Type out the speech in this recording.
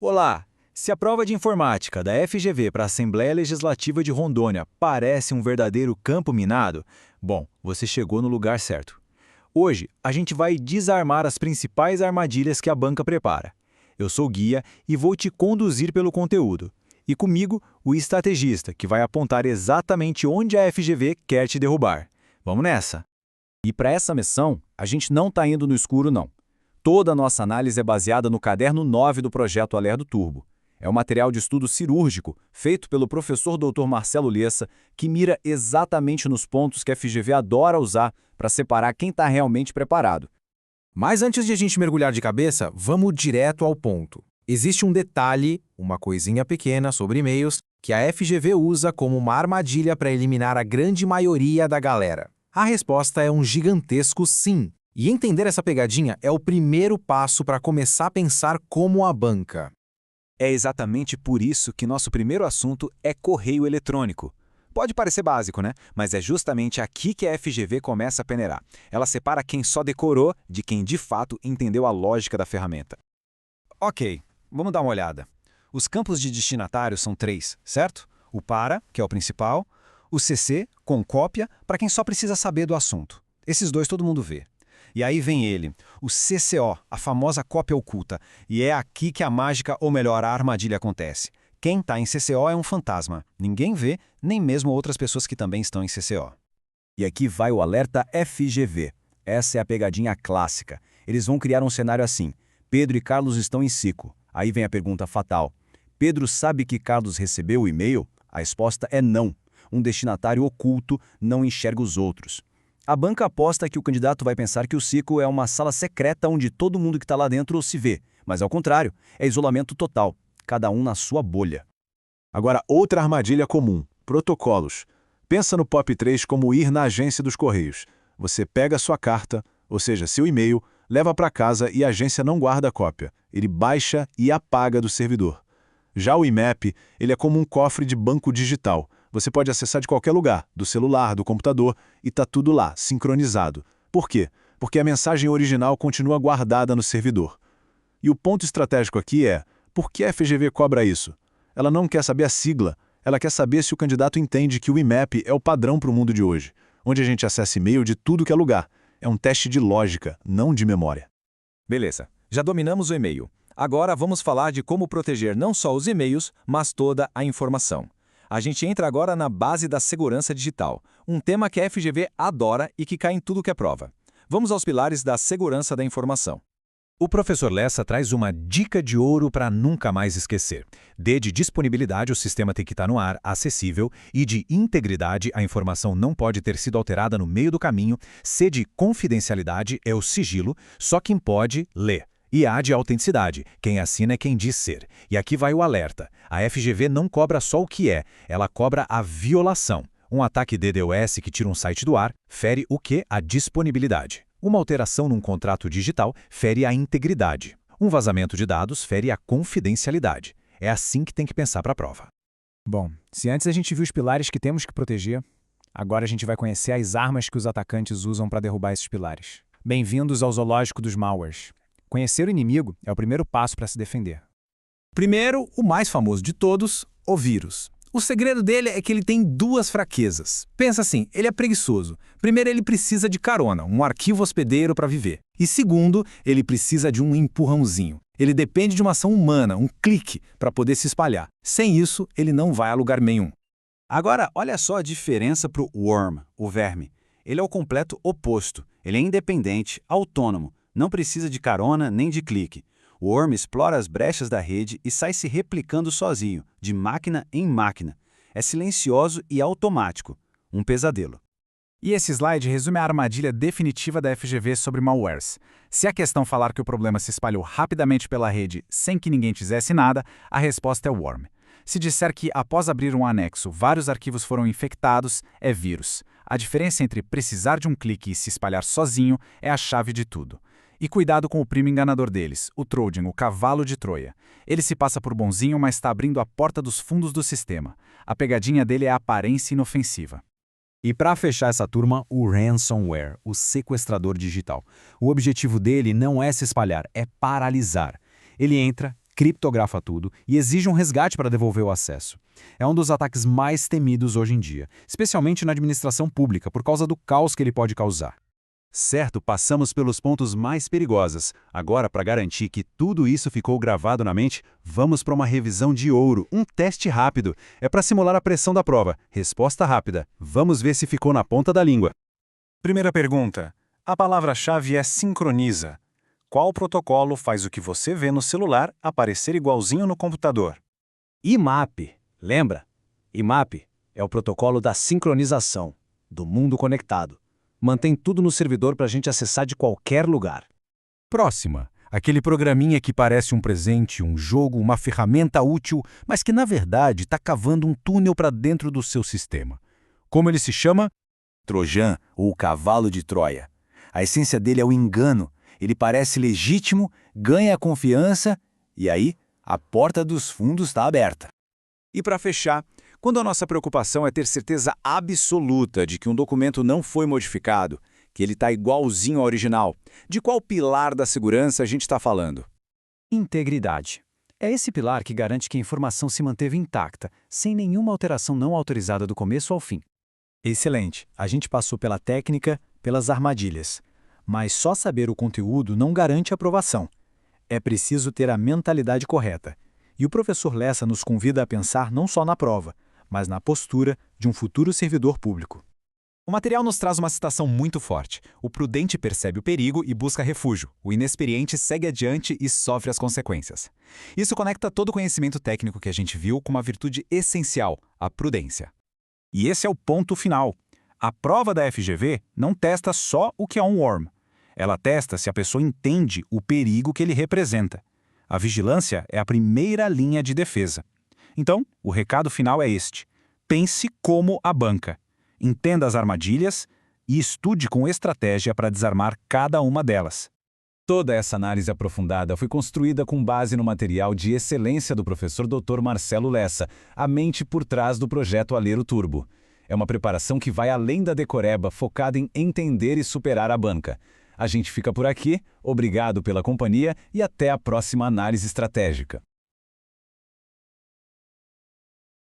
Olá! Se a prova de informática da FGV para a Assembleia Legislativa de Rondônia parece um verdadeiro campo minado, bom, você chegou no lugar certo. Hoje, a gente vai desarmar as principais armadilhas que a banca prepara. Eu sou o guia e vou te conduzir pelo conteúdo. E comigo, o estrategista, que vai apontar exatamente onde a FGV quer te derrubar. Vamos nessa! E para essa missão, a gente não está indo no escuro, não. Toda a nossa análise é baseada no caderno 9 do projeto Alerdo Turbo. É um material de estudo cirúrgico feito pelo professor Dr. Marcelo Lessa, que mira exatamente nos pontos que a FGV adora usar para separar quem está realmente preparado. Mas antes de a gente mergulhar de cabeça, vamos direto ao ponto. Existe um detalhe, uma coisinha pequena sobre e-mails, que a FGV usa como uma armadilha para eliminar a grande maioria da galera. A resposta é um gigantesco sim. E entender essa pegadinha é o primeiro passo para começar a pensar como a banca. É exatamente por isso que nosso primeiro assunto é correio eletrônico. Pode parecer básico, né? Mas é justamente aqui que a FGV começa a peneirar. Ela separa quem só decorou de quem de fato entendeu a lógica da ferramenta. Ok, vamos dar uma olhada. Os campos de destinatário são 3, certo? O para, que é o principal, o CC, com cópia, para quem só precisa saber do assunto. Esses dois todo mundo vê. E aí vem ele, o CCO, a famosa cópia oculta, e é aqui que a mágica, ou melhor, a armadilha acontece. Quem está em CCO é um fantasma. Ninguém vê, nem mesmo outras pessoas que também estão em CCO. E aqui vai o alerta FGV. Essa é a pegadinha clássica. Eles vão criar um cenário assim. Pedro e Carlos estão em ciclo. Aí vem a pergunta fatal. Pedro sabe que Carlos recebeu o e-mail? A resposta é não. Um destinatário oculto não enxerga os outros. A banca aposta que o candidato vai pensar que o ciclo é uma sala secreta onde todo mundo que está lá dentro se vê. Mas ao contrário, é isolamento total. Cada um na sua bolha. Agora, outra armadilha comum, protocolos. Pensa no POP3 como ir na agência dos Correios. Você pega a sua carta, ou seja, seu e-mail, leva para casa e a agência não guarda a cópia. Ele baixa e apaga do servidor. Já o IMAP, ele é como um cofre de banco digital. Você pode acessar de qualquer lugar, do celular, do computador, e está tudo lá, sincronizado. Por quê? Porque a mensagem original continua guardada no servidor. E o ponto estratégico aqui é, por que a FGV cobra isso? Ela não quer saber a sigla, ela quer saber se o candidato entende que o IMAP é o padrão para o mundo de hoje, onde a gente acessa e-mail de tudo que é lugar. É um teste de lógica, não de memória. Beleza, já dominamos o e-mail. Agora vamos falar de como proteger não só os e-mails, mas toda a informação. A gente entra agora na base da segurança digital, um tema que a FGV adora e que cai em tudo que é prova. Vamos aos pilares da segurança da informação. O professor Lessa traz uma dica de ouro para nunca mais esquecer. D de disponibilidade, o sistema tem que estar no ar, acessível, e de integridade, a informação não pode ter sido alterada no meio do caminho. C de confidencialidade, é o sigilo, só quem pode, lê. E A de autenticidade, quem assina é quem diz ser. E aqui vai o alerta. A FGV não cobra só o que é, ela cobra a violação. Um ataque DDoS que tira um site do ar fere o que? A disponibilidade. Uma alteração num contrato digital fere a integridade. Um vazamento de dados fere a confidencialidade. É assim que tem que pensar para a prova. Bom, se antes a gente viu os pilares que temos que proteger, agora a gente vai conhecer as armas que os atacantes usam para derrubar esses pilares. Bem-vindos ao zoológico dos malwares. Conhecer o inimigo é o primeiro passo para se defender. Primeiro, o mais famoso de todos, o vírus. O segredo dele é que ele tem duas fraquezas. Pensa assim, ele é preguiçoso. Primeiro, ele precisa de carona, um arquivo hospedeiro para viver. E segundo, ele precisa de um empurrãozinho. Ele depende de uma ação humana, um clique, para poder se espalhar. Sem isso, ele não vai a lugar nenhum. Agora, olha só a diferença para o worm, o verme. Ele é o completo oposto. Ele é independente, autônomo. Não precisa de carona nem de clique. O worm explora as brechas da rede e sai se replicando sozinho, de máquina em máquina. É silencioso e automático. Um pesadelo. E esse slide resume a armadilha definitiva da FGV sobre malwares. Se a questão falar que o problema se espalhou rapidamente pela rede sem que ninguém fizesse nada, a resposta é worm. Se disser que, após abrir um anexo, vários arquivos foram infectados, é vírus. A diferença entre precisar de um clique e se espalhar sozinho é a chave de tudo. E cuidado com o primo enganador deles, o Trojan, o cavalo de Troia. Ele se passa por bonzinho, mas está abrindo a porta dos fundos do sistema. A pegadinha dele é a aparência inofensiva. E para fechar essa turma, o ransomware, o sequestrador digital. O objetivo dele não é se espalhar, é paralisar. Ele entra, criptografa tudo e exige um resgate para devolver o acesso. É um dos ataques mais temidos hoje em dia, especialmente na administração pública, por causa do caos que ele pode causar. Certo, passamos pelos pontos mais perigosos. Agora, para garantir que tudo isso ficou gravado na mente, vamos para uma revisão de ouro, um teste rápido. É para simular a pressão da prova. Resposta rápida. Vamos ver se ficou na ponta da língua. Primeira pergunta. A palavra-chave é sincroniza. Qual protocolo faz o que você vê no celular aparecer igualzinho no computador? IMAP. Lembra? IMAP é o protocolo da sincronização, do mundo conectado. Mantém tudo no servidor para a gente acessar de qualquer lugar. Próxima. Aquele programinha que parece um presente, um jogo, uma ferramenta útil, mas que na verdade está cavando um túnel para dentro do seu sistema. Como ele se chama? Trojan, ou cavalo de Troia. A essência dele é o engano. Ele parece legítimo, ganha a confiança e aí a porta dos fundos está aberta. E para fechar, quando a nossa preocupação é ter certeza absoluta de que um documento não foi modificado, que ele está igualzinho ao original, de qual pilar da segurança a gente está falando? Integridade. É esse pilar que garante que a informação se manteve intacta, sem nenhuma alteração não autorizada do começo ao fim. Excelente. A gente passou pela técnica, pelas armadilhas. Mas só saber o conteúdo não garante aprovação. É preciso ter a mentalidade correta. E o professor Lessa nos convida a pensar não só na prova, mas na postura de um futuro servidor público. O material nos traz uma citação muito forte. O prudente percebe o perigo e busca refúgio. O inexperiente segue adiante e sofre as consequências. Isso conecta todo o conhecimento técnico que a gente viu com uma virtude essencial, a prudência. E esse é o ponto final. A prova da FGV não testa só o que é um worm. Ela testa se a pessoa entende o perigo que ele representa. A vigilância é a primeira linha de defesa. Então, o recado final é este. Pense como a banca. Entenda as armadilhas e estude com estratégia para desarmar cada uma delas. Toda essa análise aprofundada foi construída com base no material de excelência do professor Dr. Marcelo Lessa, a mente por trás do projeto Alero Turbo. É uma preparação que vai além da decoreba, focada em entender e superar a banca. A gente fica por aqui, obrigado pela companhia e até a próxima análise estratégica.